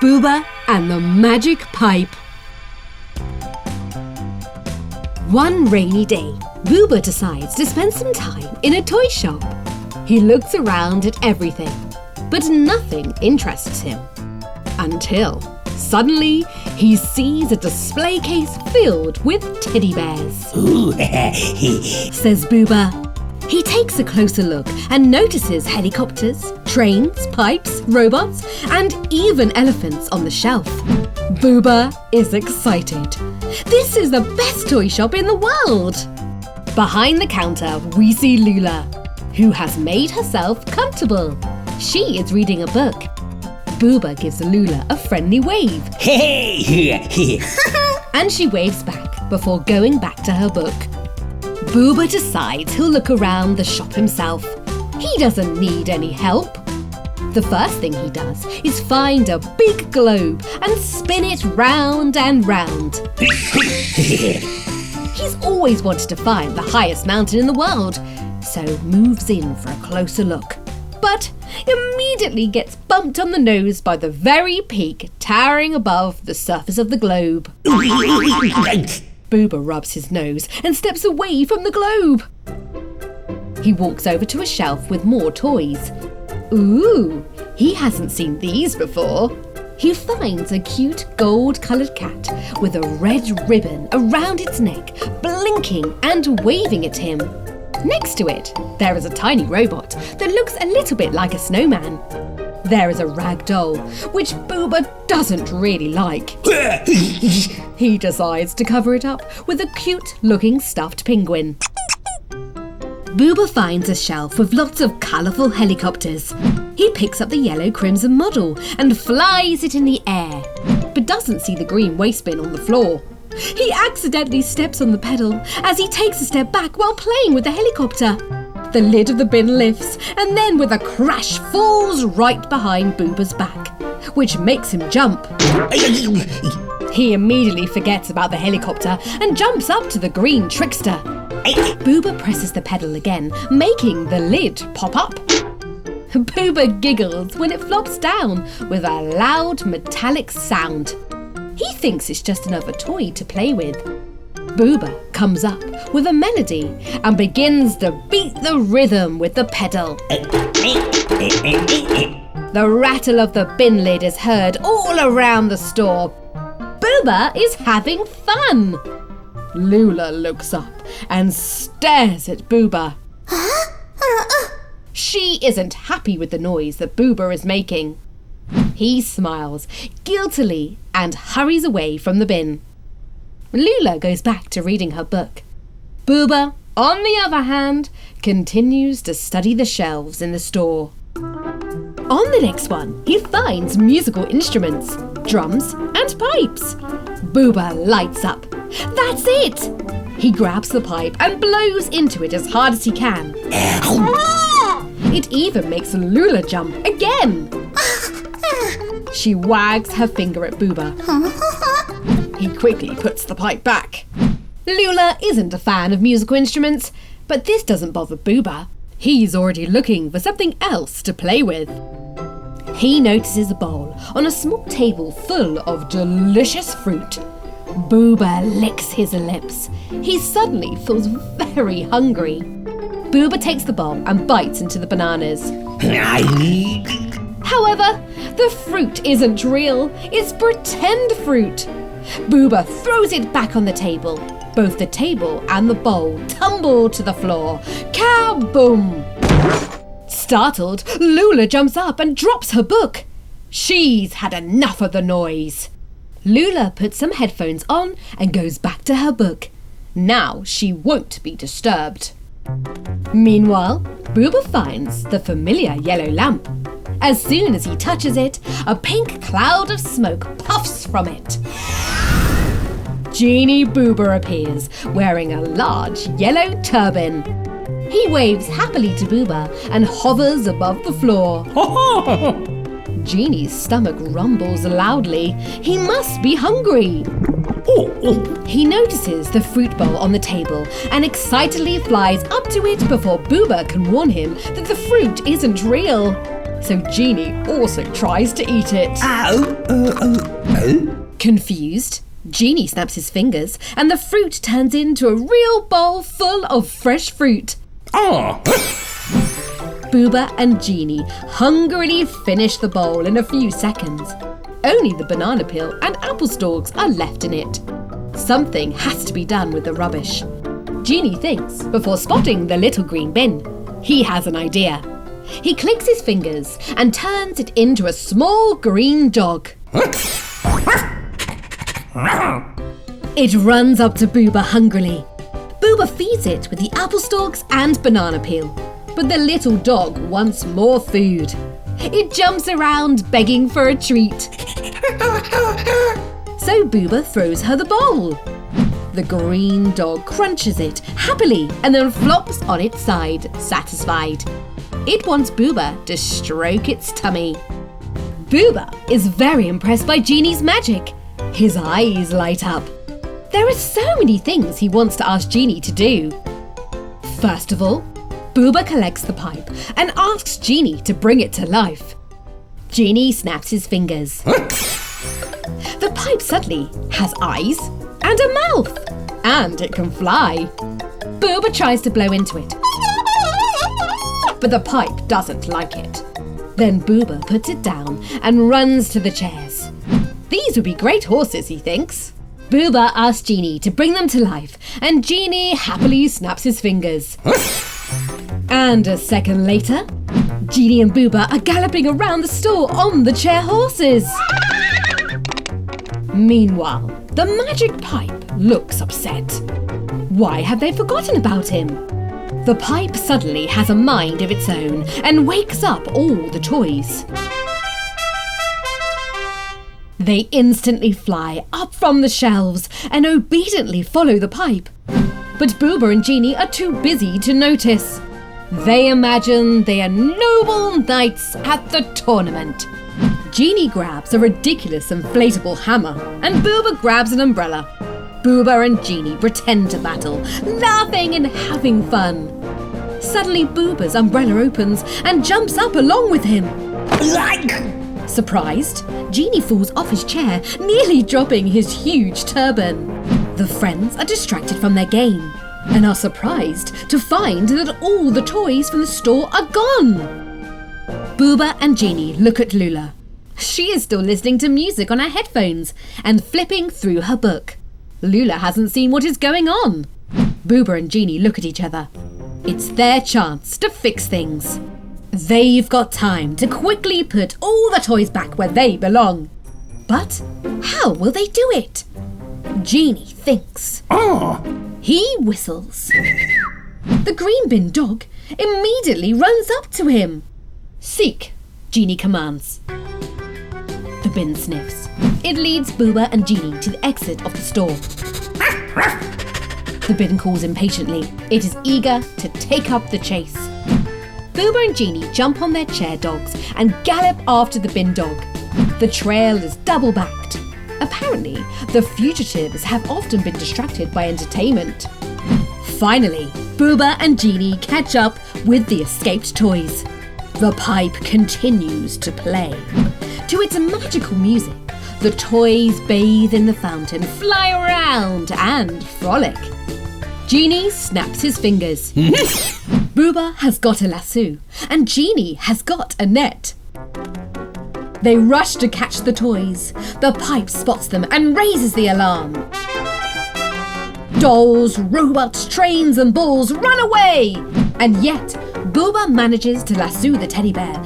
Booba and the Magic Pipe. One rainy day, Booba decides to spend some time in a toy shop. He looks around at everything, but nothing interests him. Until, suddenly, he sees a display case filled with teddy bears. Ooh, Says Booba. He takes a closer look and notices helicopters, trains, pipes, robots, and even elephants on the shelf. Booba is excited. This is the best toy shop in the world! Behind the counter, we see Lula, who has made herself comfortable. She is reading a book. Booba gives Lula a friendly wave. hey, And she waves back before going back to her book. Booba decides he'll look around the shop himself. He doesn't need any help. The first thing he does is find a big globe and spin it round and round. He's always wanted to find the highest mountain in the world, so moves in for a closer look. But immediately gets bumped on the nose by the very peak towering above the surface of the globe. Booba rubs his nose and steps away from the globe. He walks over to a shelf with more toys. Ooh, he hasn't seen these before. He finds a cute gold-coloured cat with a red ribbon around its neck, blinking and waving at him. Next to it, there is a tiny robot that looks a little bit like a snowman. There is a rag doll, which Booba doesn't really like. He decides to cover it up with a cute-looking stuffed penguin. Booba finds a shelf with lots of colourful helicopters. He picks up the yellow Crimson model and flies it in the air, but doesn't see the green waste bin on the floor. He accidentally steps on the pedal as he takes a step back while playing with the helicopter. The lid of the bin lifts and then with a crash falls right behind Booba's back, which makes him jump. He immediately forgets about the helicopter and jumps up to the green trickster. Booba presses the pedal again, making the lid pop up. Booba giggles when it flops down with a loud metallic sound. He thinks it's just another toy to play with. Booba comes up with a melody and begins to beat the rhythm with the pedal. The rattle of the bin lid is heard all around the store. Booba is having fun. Lula looks up and stares at Booba. She isn't happy with the noise that Booba is making. He smiles guiltily and hurries away from the bin. Lula goes back to reading her book. Booba, on the other hand, continues to study the shelves in the store. On the next one, he finds musical instruments, drums and pipes. Booba lights up. That's it! He grabs the pipe and blows into it as hard as he can. It even makes Lula jump again. She wags her finger at Booba. He quickly puts the pipe back. Lula isn't a fan of musical instruments, but this doesn't bother Booba. He's already looking for something else to play with. He notices a bowl on a small table full of delicious fruit. Booba licks his lips. He suddenly feels very hungry. Booba takes the bowl and bites into the bananas. However, the fruit isn't real. It's pretend fruit. Booba throws it back on the table. Both the table and the bowl tumble to the floor. Kaboom! Startled, Lula jumps up and drops her book. She's had enough of the noise. Lula puts some headphones on and goes back to her book. Now she won't be disturbed. Meanwhile, Booba finds the familiar yellow lamp. As soon as he touches it, a pink cloud of smoke puffs from it. Genie Booba appears, wearing a large yellow turban. He waves happily to Booba and hovers above the floor. Genie's stomach rumbles loudly. He must be hungry. He notices the fruit bowl on the table and excitedly flies up to it before Booba can warn him that the fruit isn't real. So Genie also tries to eat it. Confused, Genie snaps his fingers and the fruit turns into a real bowl full of fresh fruit. Booba and Genie hungrily finish the bowl in a few seconds. Only the banana peel and apple stalks are left in it. Something has to be done with the rubbish. Genie thinks before spotting the little green bin. He has an idea. He clicks his fingers and turns it into a small green dog. It runs up to Booba hungrily. Booba feeds it with the apple stalks and banana peel. But the little dog wants more food. It jumps around begging for a treat. So Booba throws her the bowl. The green dog crunches it happily and then flops on its side, satisfied. It wants Booba to stroke its tummy. Booba is very impressed by Genie's magic. His eyes light up. There are so many things he wants to ask Genie to do. First of all, Booba collects the pipe and asks Genie to bring it to life. Genie snaps his fingers. The pipe suddenly has eyes and a mouth, and it can fly. Booba tries to blow into it, but the pipe doesn't like it. Then Booba puts it down and runs to the chairs. These would be great horses, he thinks. Booba asks Genie to bring them to life, and Genie happily snaps his fingers. And a second later, Genie and Booba are galloping around the store on the chair horses. Meanwhile, the magic pipe looks upset. Why have they forgotten about him? The pipe suddenly has a mind of its own and wakes up all the toys. They instantly fly up from the shelves and obediently follow the pipe. But Booba and Genie are too busy to notice. They imagine they are noble knights at the tournament. Genie grabs a ridiculous inflatable hammer and Booba grabs an umbrella. Booba and Genie pretend to battle, laughing and having fun. Suddenly Booba's umbrella opens and jumps up along with him. Surprised, Genie falls off his chair, nearly dropping his huge turban. The friends are distracted from their game and are surprised to find that all the toys from the store are gone. Booba and Genie look at Lula. She is still listening to music on her headphones and flipping through her book. Lula hasn't seen what is going on. Booba and Genie look at each other. It's their chance to fix things. They've got time to quickly put all the toys back where they belong. But how will they do it? Genie thinks. He whistles. The green bin dog immediately runs up to him. Seek, Genie commands. The bin sniffs. It leads Booba and Genie to the exit of the store. The bin calls impatiently. It is eager to take up the chase. Booba and Genie jump on their chair dogs and gallop after the bin dog. The trail is double-backed. Apparently, the fugitives have often been distracted by entertainment. Finally, Booba and Genie catch up with the escaped toys. The pipe continues to play. To its magical music, the toys bathe in the fountain, fly around and frolic. Genie snaps his fingers. Booba has got a lasso and Genie has got a net. They rush to catch the toys. The pipe spots them and raises the alarm. Dolls, robots, trains and balls run away. And yet, Booba manages to lasso the teddy bear.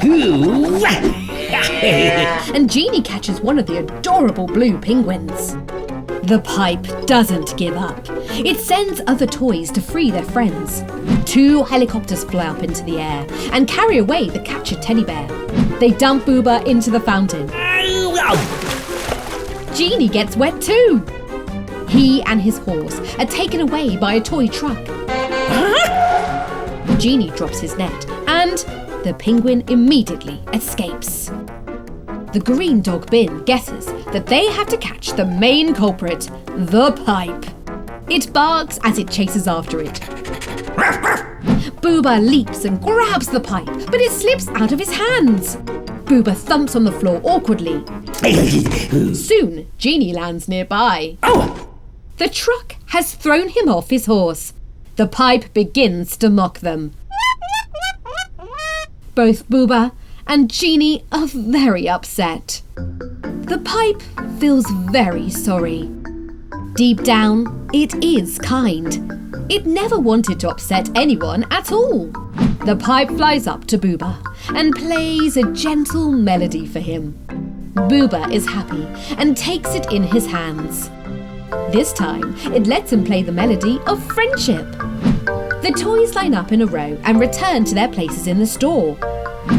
And Genie catches one of the adorable blue penguins. The pipe doesn't give up. It sends other toys to free their friends. 2 helicopters fly up into the air and carry away the captured teddy bear. They dump Booba into the fountain. Genie gets wet too. He and his horse are taken away by a toy truck. Genie drops his net and the penguin immediately escapes. The green dog bin guesses that they have to catch the main culprit, the pipe. It barks as it chases after it. Booba leaps and grabs the pipe, but it slips out of his hands. Booba thumps on the floor awkwardly. Soon, Genie lands nearby. The truck has thrown him off his horse. The pipe begins to mock them. Both Booba and Genie are very upset. The pipe feels very sorry. Deep down, it is kind. It never wanted to upset anyone at all. The pipe flies up to Booba and plays a gentle melody for him. Booba is happy and takes it in his hands. This time, it lets him play the melody of friendship. The toys line up in a row and return to their places in the store.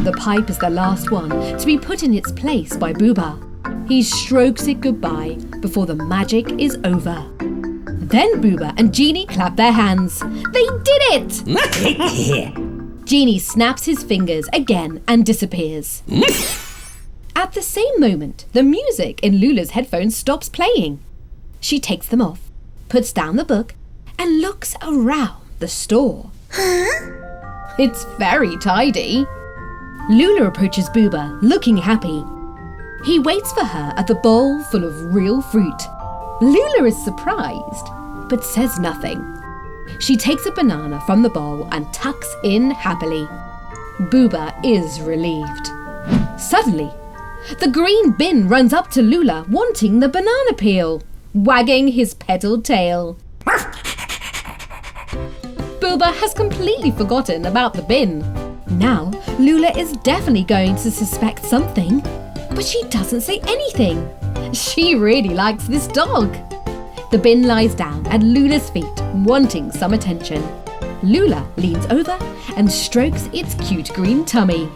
The pipe is the last one to be put in its place by Booba. He strokes it goodbye before the magic is over. Then Booba and Genie clap their hands. They did it! Genie snaps his fingers again and disappears. At the same moment, the music in Lula's headphones stops playing. She takes them off, puts down the book, and looks around the store. It's very tidy. Lula approaches Booba, looking happy. He waits for her at the bowl full of real fruit. Lula is surprised, but says nothing. She takes a banana from the bowl and tucks in happily. Booba is relieved. Suddenly, the green bin runs up to Lula, wanting the banana peel, wagging his petaled tail. Booba has completely forgotten about the bin. Now, Lula is definitely going to suspect something, but she doesn't say anything. She really likes this dog. The bin lies down at Lula's feet, wanting some attention. Lula leans over and strokes its cute green tummy.